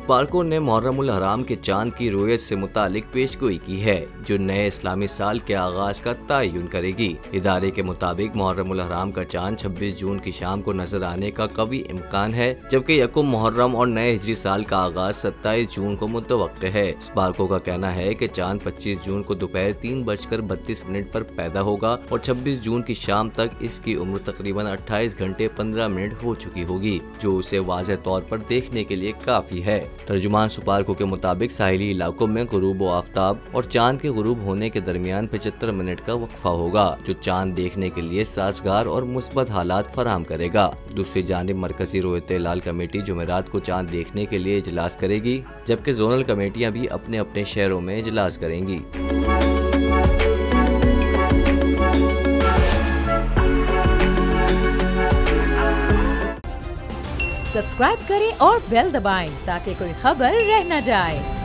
Sparco ने मुहर्रम उल हराम के चांद की रुयत से मुतालिक पेशगोई की है, जो नए इस्लामी साल के आगाज का तयन करेगी। इदारे के मुताबिक मुहर्रम उल हराम का चांद 26 जून की शाम को नजर आने का कवी इम्कान है, जबकि यकुम मुहर्रम और नए हिजरी साल का आगाज 27 जून को मुतवक्के है। स्पार्को का कहना है कि चांद 25 जून को दोपहर 3:32 पर पैदा होगा और 26 जून की शाम तक इसकी उम्र तकरीबन 28 घंटे 15 मिनट हो चुकी होगी, जो उसे वाज़ेह तौर पर देखने के लिए काफी है। तर्जुमान स्पार्को के मुताबिक साहिली इलाकों में गुरूब व आफ्ताब और चांद के गुरूब होने के दरमियान 75 मिनट का वक्फा होगा, जो चांद देखने के लिए साजगार और मुस्बत हालात फराहम करेगा। दूसरी जानिब मरकजी रोयत हिलाल कमेटी जुमेरात को चांद देखने के लिए इजलास करेगी, जबकि जोनल कमेटियां भी अपने अपने शहरों में इजलास करेंगी। सब्सक्राइब करें और बेल दबाएं ताकि कोई खबर रह न जाए।